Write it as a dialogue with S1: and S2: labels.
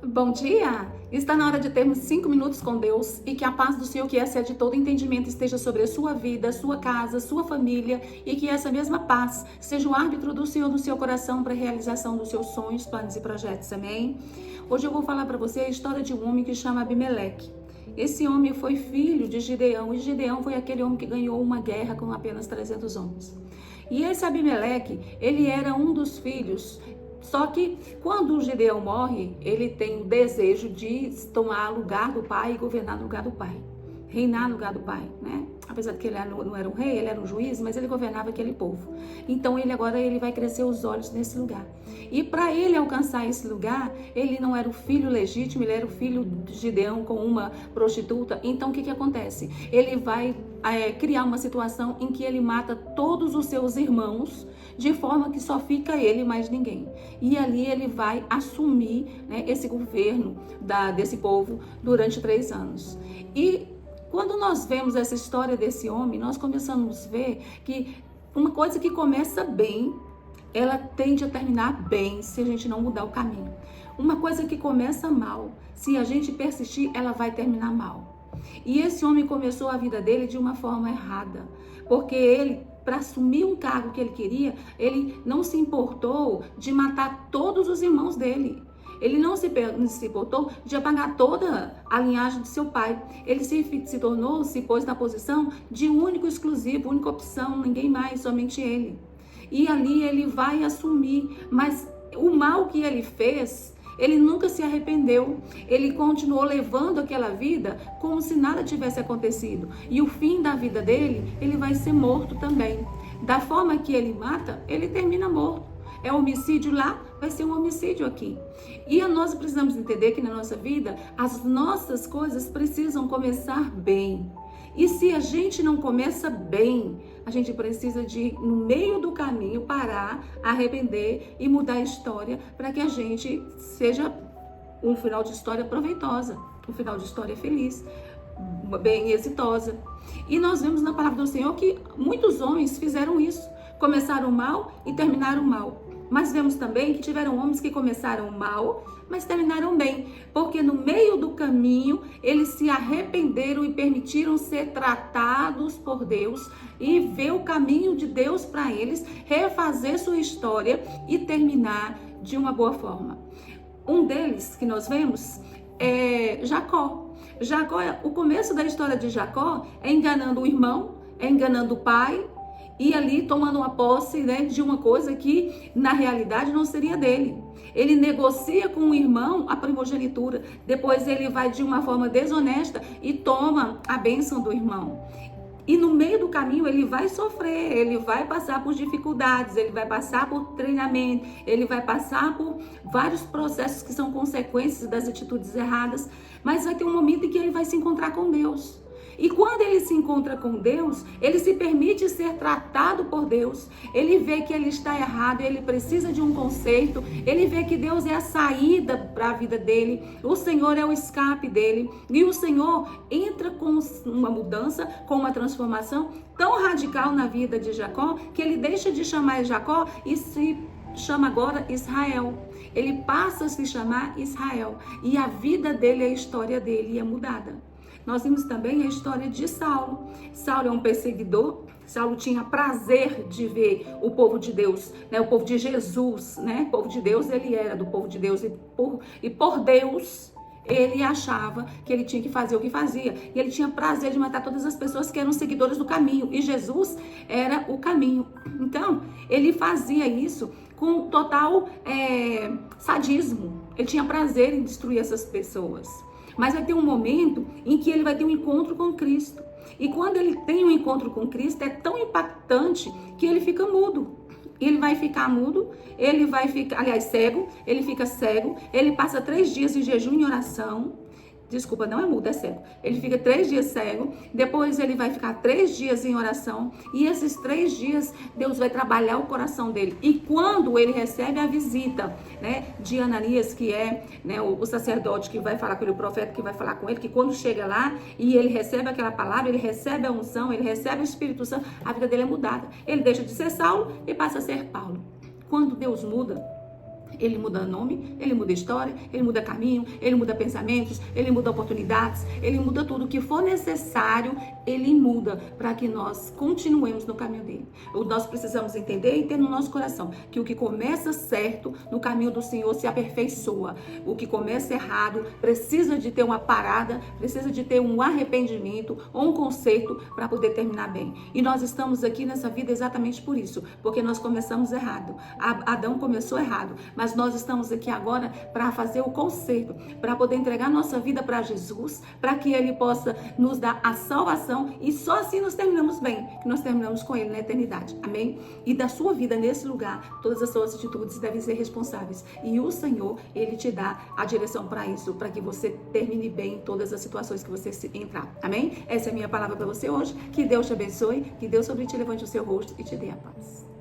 S1: Bom dia! Está na hora de termos 5 minutos com Deus e que a paz do Senhor, que excede todo entendimento, esteja sobre a sua vida, sua casa, sua família e que essa mesma paz seja o árbitro do Senhor no seu coração para a realização dos seus sonhos, planos e projetos. Amém? Hoje eu vou falar para você a história de um homem que chama Abimeleque. Esse homem foi filho de Gideão e Gideão foi aquele homem que ganhou uma guerra com apenas 300 homens. E esse Abimeleque, ele era um dos filhos. Só que quando o Gideão morre, ele tem o desejo de tomar lugar do pai e governar no lugar do pai. Reinar no lugar do pai, né? Apesar de que ele não era um rei, ele era um juiz, mas ele governava aquele povo. Então ele vai crescer os olhos nesse lugar. E para ele alcançar esse lugar, ele não era o filho legítimo, ele era o filho de Gideão com uma prostituta. Então o que acontece? Ele vai criar uma situação em que ele mata todos os seus irmãos, de forma que só fica ele e mais ninguém. E ali ele vai assumir, né, esse governo desse povo durante 3 anos. E quando nós vemos essa história desse homem, nós começamos a ver que uma coisa que começa bem, ela tende a terminar bem se a gente não mudar o caminho. Uma coisa que começa mal, se a gente persistir, ela vai terminar mal. E esse homem começou a vida dele de uma forma errada, porque ele, para assumir um cargo que ele queria, ele não se importou de matar todos os irmãos dele. Ele não se importou de apagar toda a linhagem de seu pai. Ele se pôs na posição de único, exclusivo, única opção, ninguém mais, somente ele. E ali ele vai assumir, mas o mal que ele fez, ele nunca se arrependeu. Ele continuou levando aquela vida como se nada tivesse acontecido. E o fim da vida dele, ele vai ser morto também. Da forma que ele mata, ele termina morto. É homicídio lá, vai ser um homicídio aqui. E nós precisamos entender que na nossa vida, as nossas coisas precisam começar bem. E se a gente não começa bem, a gente precisa de, no meio do caminho, parar, arrepender e mudar a história para que a gente seja um final de história proveitosa, um final de história feliz, bem exitosa. E nós vemos na palavra do Senhor que muitos homens fizeram isso. Começaram mal e terminaram mal. Mas vemos também que tiveram homens que começaram mal, mas terminaram bem, porque no meio do caminho eles se arrependeram e permitiram ser tratados por Deus e ver o caminho de Deus para eles, refazer sua história e terminar de uma boa forma. Um deles que nós vemos é Jacó. O começo da história de Jacó é enganando o irmão, é enganando o pai, e ali tomando uma posse, né, de uma coisa que na realidade não seria dele. Ele negocia com o irmão a primogenitura, depois ele vai de uma forma desonesta e toma a bênção do irmão. E no meio do caminho ele vai sofrer, ele vai passar por dificuldades, ele vai passar por treinamento, ele vai passar por vários processos que são consequências das atitudes erradas, mas vai ter um momento em que ele vai se encontrar com Deus. E quando ele se encontra com Deus, ele se permite ser tratado por Deus. Ele vê que ele está errado, ele precisa de um conserto. Ele vê que Deus é a saída para a vida dele. O Senhor é o escape dele. E o Senhor entra com uma mudança, com uma transformação tão radical na vida de Jacó, que ele deixa de chamar Jacó e se chama agora Israel. Ele passa a se chamar Israel. E a vida dele, a história dele é mudada. Nós vimos também a história de Saulo. Saulo é um perseguidor. Saulo tinha prazer de ver o povo de Deus, né? O povo de Jesus, né? O povo de Deus, ele era do povo de Deus e por Deus, ele achava que ele tinha que fazer o que fazia. E ele tinha prazer de matar todas as pessoas que eram seguidores do caminho. E Jesus era o caminho. Então, ele fazia isso com total sadismo. Ele tinha prazer em destruir essas pessoas. Mas vai ter um momento em que ele vai ter um encontro com Cristo. E quando ele tem um encontro com Cristo, é tão impactante que ele fica mudo. Ele vai ficar mudo, ele vai ficar, aliás, cego, ele fica cego, ele passa 3 dias em jejum e oração. Desculpa, não é mudo, é cego. Ele fica 3 dias cego, depois ele vai ficar 3 dias em oração, e esses 3 dias Deus vai trabalhar o coração dele. E quando ele recebe a visita, né, de Ananias, que é, né, o sacerdote que vai falar com ele, o profeta que vai falar com ele, que quando chega lá e ele recebe aquela palavra, ele recebe a unção, ele recebe o Espírito Santo, a vida dele é mudada. Ele deixa de ser Saulo e passa a ser Paulo. Quando Deus muda, Ele muda nome, ele muda história, ele muda caminho, ele muda pensamentos, ele muda oportunidades, ele muda tudo. O que for necessário, ele muda para que nós continuemos no caminho dele. Nós precisamos entender e ter no nosso coração que o que começa certo no caminho do Senhor se aperfeiçoa. O que começa errado precisa de ter uma parada, precisa de ter um arrependimento ou um conserto para poder terminar bem. E nós estamos aqui nessa vida exatamente por isso, porque nós começamos errado. Adão começou errado, mas nós estamos aqui agora para fazer o conserto, para poder entregar nossa vida para Jesus, para que ele possa nos dar a salvação e só assim nós terminamos bem, que nós terminamos com ele na eternidade. Amém? E da sua vida nesse lugar, todas as suas atitudes devem ser responsáveis. E o Senhor, ele te dá a direção para isso, para que você termine bem em todas as situações que você entrar. Amém? Essa é a minha palavra para você hoje. Que Deus te abençoe, que Deus sobre ti levante o seu rosto e te dê a paz.